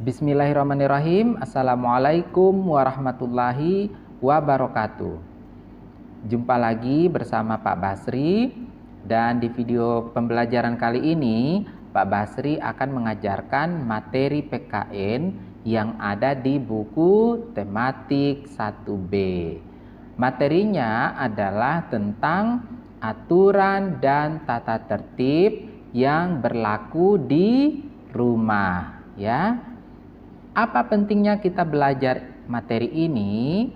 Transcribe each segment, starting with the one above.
Bismillahirrahmanirrahim. Assalamualaikum warahmatullahi wabarakatuh. Jumpa lagi bersama Pak Basri, dan di video pembelajaran kali ini Pak Basri akan mengajarkan materi PKN yang ada di buku tematik 1B. Materinya adalah tentang aturan dan tata tertib yang berlaku di rumah, ya. Apa pentingnya kita belajar materi ini?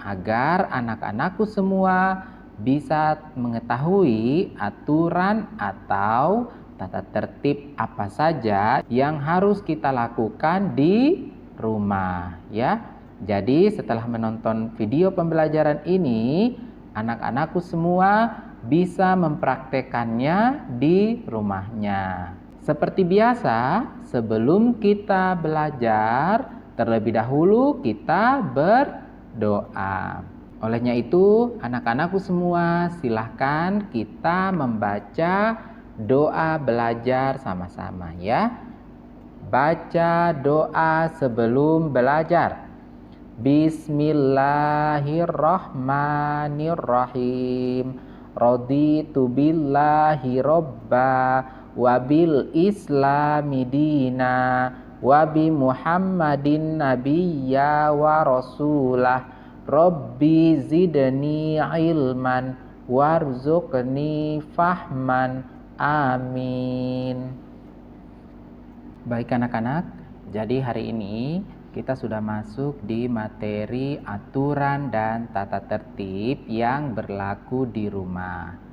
Agar anak-anakku semua bisa mengetahui aturan atau tata tertib apa saja yang harus kita lakukan di rumah, ya. Jadi setelah menonton video pembelajaran ini, anak-anakku semua bisa mempraktekannya di rumahnya. Seperti biasa, sebelum kita belajar, terlebih dahulu kita berdoa. Olehnya itu, anak-anakku semua, silahkan kita membaca doa belajar sama-sama, ya. Baca doa sebelum belajar. Bismillahirrahmanirrahim. Raditu billahi robba wabil islami dina wabi muhammadin nabiyya wa rasulah rabbi zidni ilman warzuqni fahman amin. Baik anak-anak, jadi hari ini kita sudah masuk di materi aturan dan tata tertib yang berlaku di rumah.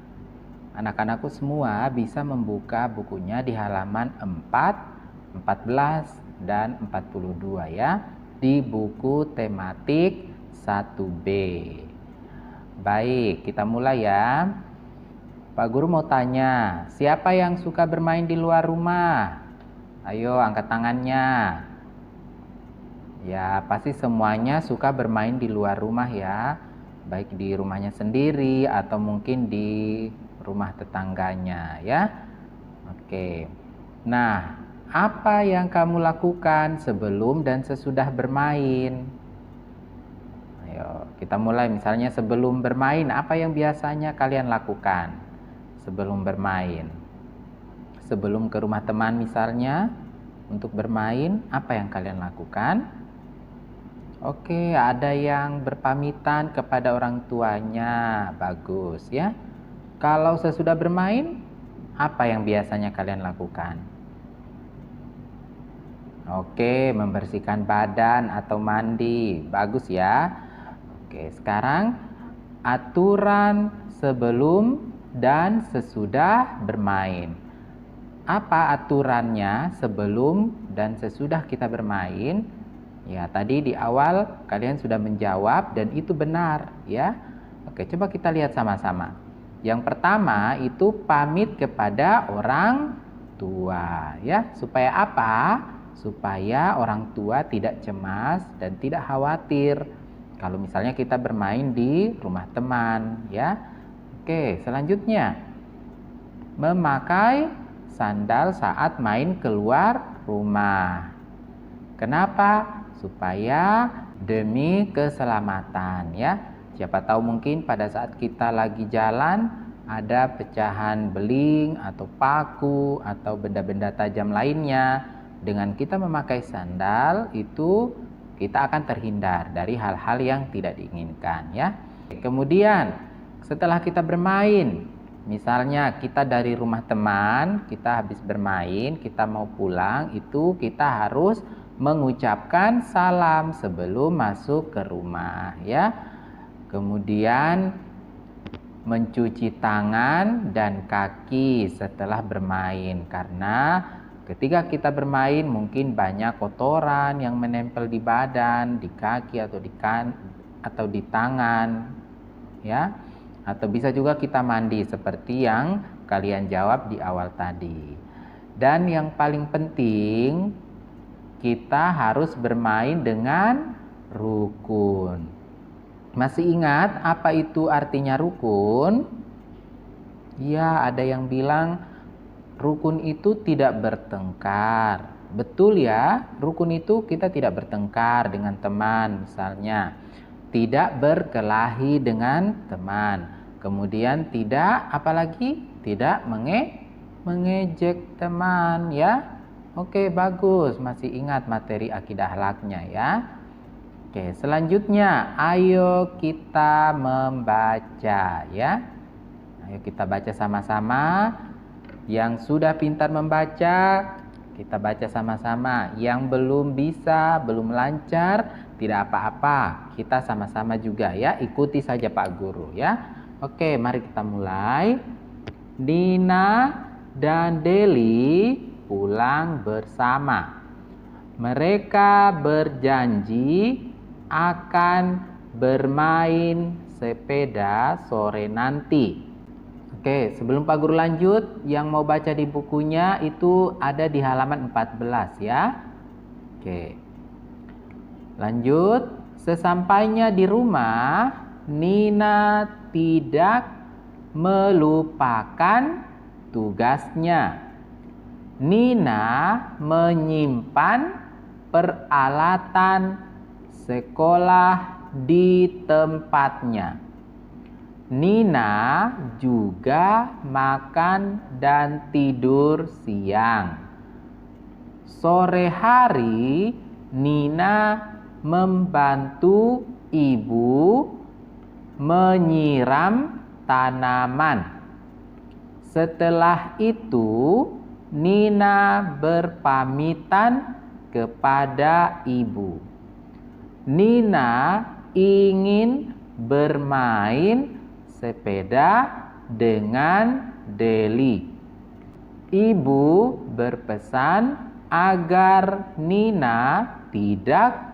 Anak-anakku semua bisa membuka bukunya di halaman 4, 14, dan 42 ya, di buku tematik 1B. Baik, kita mulai ya. Pak Guru mau tanya, siapa yang suka bermain di luar rumah? Ayo angkat tangannya. Ya, pasti semuanya suka bermain di luar rumah ya, baik di rumahnya sendiri atau mungkin di rumah tetangganya ya. Oke. Nah, apa yang kamu lakukan sebelum dan sesudah bermain? Ayo, kita mulai. Misalnya sebelum bermain, apa yang biasanya kalian lakukan sebelum bermain? Sebelum ke rumah teman misalnya untuk bermain, apa yang kalian lakukan? Oke, ada yang berpamitan kepada orang tuanya. Bagus ya. Kalau sesudah bermain, apa yang biasanya kalian lakukan? Oke, membersihkan badan atau mandi. Bagus ya. Oke, sekarang aturan sebelum dan sesudah bermain. Apa aturannya sebelum dan sesudah kita bermain? Ya, tadi di awal kalian sudah menjawab dan itu benar ya. Oke, coba kita lihat sama-sama. Yang pertama itu pamit kepada orang tua ya. Supaya apa? Supaya orang tua tidak cemas dan tidak khawatir kalau misalnya kita bermain di rumah teman ya. Oke, selanjutnya memakai sandal saat main keluar rumah. Kenapa? Supaya demi keselamatan ya. Siapa tahu mungkin pada saat kita lagi jalan ada pecahan beling atau paku atau benda-benda tajam lainnya. Dengan kita memakai sandal itu kita akan terhindar dari hal-hal yang tidak diinginkan ya. Kemudian setelah kita bermain, misalnya kita dari rumah teman, kita habis bermain, kita mau pulang, itu kita harus mengucapkan salam sebelum masuk ke rumah ya. Kemudian mencuci tangan dan kaki setelah bermain, karena ketika kita bermain mungkin banyak kotoran yang menempel di badan, di kaki atau di tangan ya. Atau bisa juga kita mandi seperti yang kalian jawab di awal tadi. Dan yang paling penting, kita harus bermain dengan rukun. Masih ingat apa itu artinya rukun? Ya, ada yang bilang rukun itu tidak bertengkar, betul ya, rukun itu kita tidak bertengkar dengan teman misalnya, tidak berkelahi dengan teman, kemudian tidak apalagi tidak mengejek teman ya. Oke, bagus, masih ingat materi akidah akhlaknya ya. Oke, selanjutnya ayo kita membaca ya. Ayo kita baca sama-sama. Yang sudah pintar membaca, kita baca sama-sama. Yang belum bisa, belum lancar, tidak apa-apa. Kita sama-sama juga ya. Ikuti saja Pak Guru ya. Oke, mari kita mulai. Nina dan Deli pulang bersama. Mereka berjanji akan bermain sepeda sore nanti. Oke, sebelum Pak Guru lanjut, yang mau baca di bukunya itu ada di halaman 14 ya. Oke. Lanjut, sesampainya di rumah, Nina tidak melupakan tugasnya. Nina menyimpan peralatan sekolah di tempatnya. Nina juga makan dan tidur siang. Sore hari, Nina membantu ibu menyiram tanaman. Setelah itu, Nina berpamitan kepada ibu. Nina ingin bermain sepeda dengan Deli. Ibu berpesan agar Nina tidak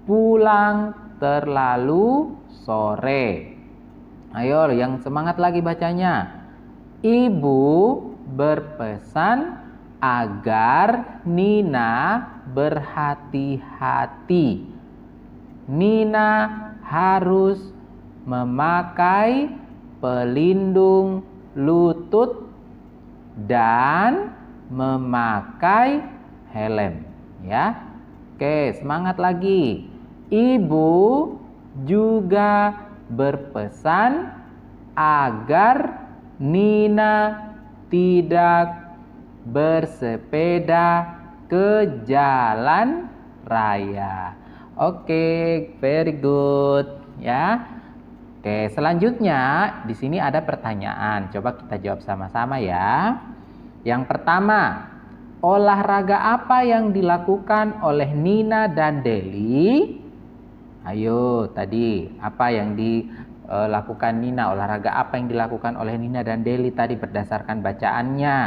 pulang terlalu sore. Ayo, yang semangat lagi bacanya. Ibu berpesan agar Nina berhati-hati. Nina harus memakai pelindung lutut dan memakai helm ya. Oke, semangat lagi. Ibu juga berpesan agar Nina tidak bersepeda ke jalan raya. Oke, very good ya. Oke, selanjutnya di sini ada pertanyaan. Coba kita jawab sama-sama ya. Yang pertama, olahraga apa yang dilakukan oleh Nina dan Deli? Ayo, tadi apa yang dilakukan Nina? Olahraga apa yang dilakukan oleh Nina dan Deli tadi berdasarkan bacaannya?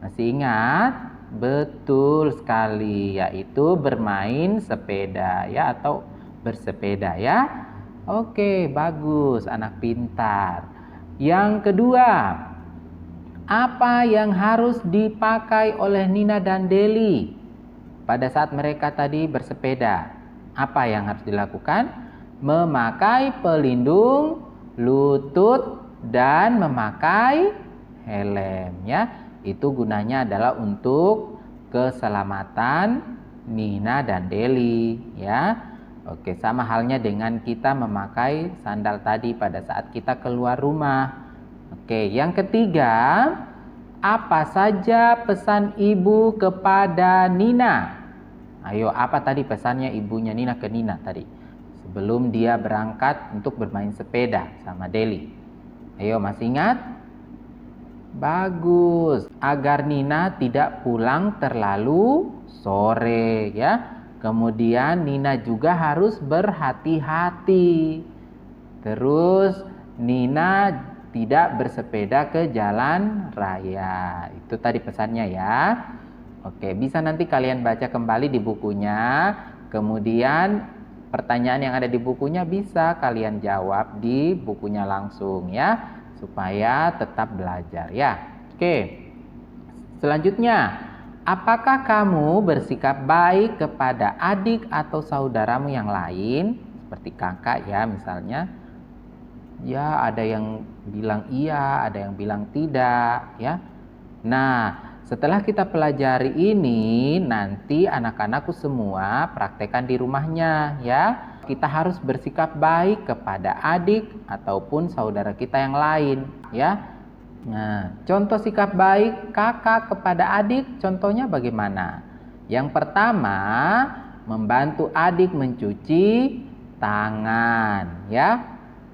Masih ingat? Betul sekali, yaitu bermain sepeda ya, atau bersepeda ya. Oke, bagus, anak pintar. Yang kedua, apa yang harus dipakai oleh Nina dan Deli pada saat mereka tadi bersepeda? Apa yang harus dilakukan? Memakai pelindung lutut dan memakai helm ya. Itu gunanya adalah untuk keselamatan Nina dan Deli ya. Oke, sama halnya dengan kita memakai sandal tadi pada saat kita keluar rumah. Oke, yang ketiga, apa saja pesan ibu kepada Nina? Ayo, apa tadi pesannya ibunya Nina ke Nina tadi sebelum dia berangkat untuk bermain sepeda sama Deli? Ayo, masih ingat? Bagus, agar Nina tidak pulang terlalu sore ya. Kemudian Nina juga harus berhati-hati. Terus Nina tidak bersepeda ke jalan raya. Itu tadi pesannya ya. Oke, bisa nanti kalian baca kembali di bukunya. Kemudian pertanyaan yang ada di bukunya bisa kalian jawab di bukunya langsung ya, supaya tetap belajar ya. Oke, selanjutnya, apakah kamu bersikap baik kepada adik atau saudaramu yang lain, seperti kakak ya misalnya? Ya, ada yang bilang iya, ada yang bilang tidak ya. Nah, setelah kita pelajari ini, nanti anak-anakku semua praktekkan di rumahnya ya. Kita harus bersikap baik kepada adik ataupun saudara kita yang lain ya. Nah, contoh sikap baik kakak kepada adik, contohnya bagaimana? Yang pertama, membantu adik mencuci tangan ya.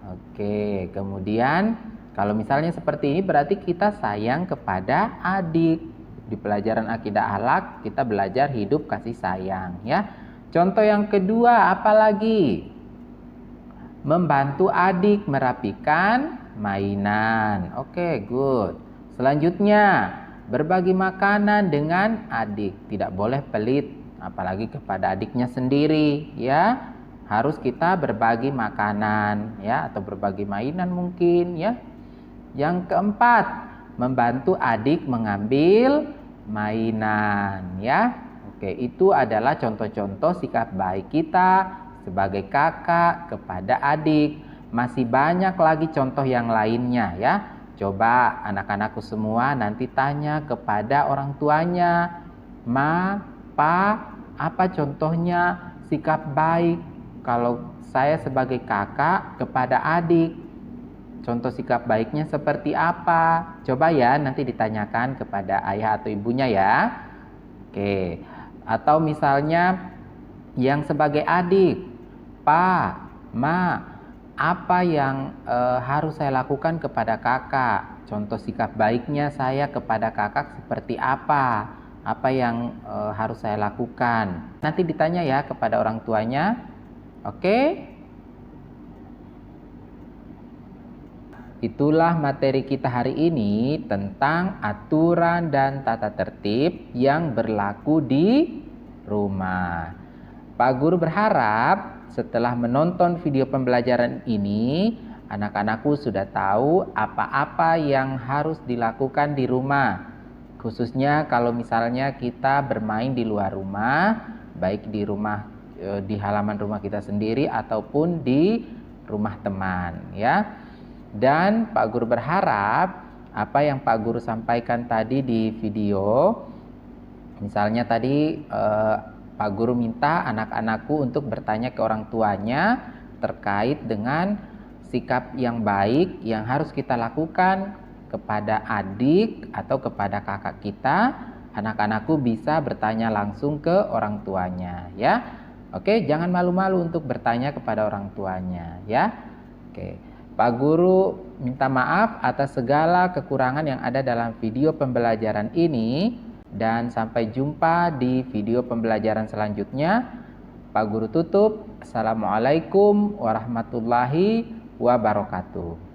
Oke, kemudian kalau misalnya seperti ini berarti kita sayang kepada adik. Di pelajaran akidah akhlak kita belajar hidup kasih sayang ya. Contoh yang kedua apa lagi? Membantu adik merapikan mainan. Oke, good. Selanjutnya, berbagi makanan dengan adik. Tidak boleh pelit, apalagi kepada adiknya sendiri ya. Harus kita berbagi makanan ya, atau berbagi mainan mungkin ya. Yang keempat, membantu adik mengambil mainan ya. Oke, itu adalah contoh-contoh sikap baik kita sebagai kakak kepada adik. Masih banyak lagi contoh yang lainnya ya. Coba anak-anakku semua nanti tanya kepada orang tuanya, Ma, Pa, apa contohnya sikap baik kalau saya sebagai kakak kepada adik? Contoh sikap baiknya seperti apa? Coba ya nanti ditanyakan kepada ayah atau ibunya ya. Oke. Atau misalnya yang sebagai adik, Pa, Ma, apa yang harus saya lakukan kepada kakak? Contoh sikap baiknya saya kepada kakak seperti apa? Apa yang harus saya lakukan? Nanti ditanya ya kepada orang tuanya. Oke? Itulah materi kita hari ini tentang aturan dan tata tertib yang berlaku di rumah. Pak Guru berharap setelah menonton video pembelajaran ini, anak-anakku sudah tahu apa-apa yang harus dilakukan di rumah. Khususnya kalau misalnya kita bermain di luar rumah, baik di rumah di halaman rumah kita sendiri ataupun di rumah teman ya. Dan Pak Guru berharap apa yang Pak Guru sampaikan tadi di video, misalnya tadi Pak Guru minta anak-anakku untuk bertanya ke orang tuanya terkait dengan sikap yang baik yang harus kita lakukan kepada adik atau kepada kakak kita. Anak-anakku bisa bertanya langsung ke orang tuanya ya. Oke, jangan malu-malu untuk bertanya kepada orang tuanya ya. Oke. Pak Guru minta maaf atas segala kekurangan yang ada dalam video pembelajaran ini dan sampai jumpa di video pembelajaran selanjutnya. Pak Guru tutup. Assalamualaikum warahmatullahi wabarakatuh.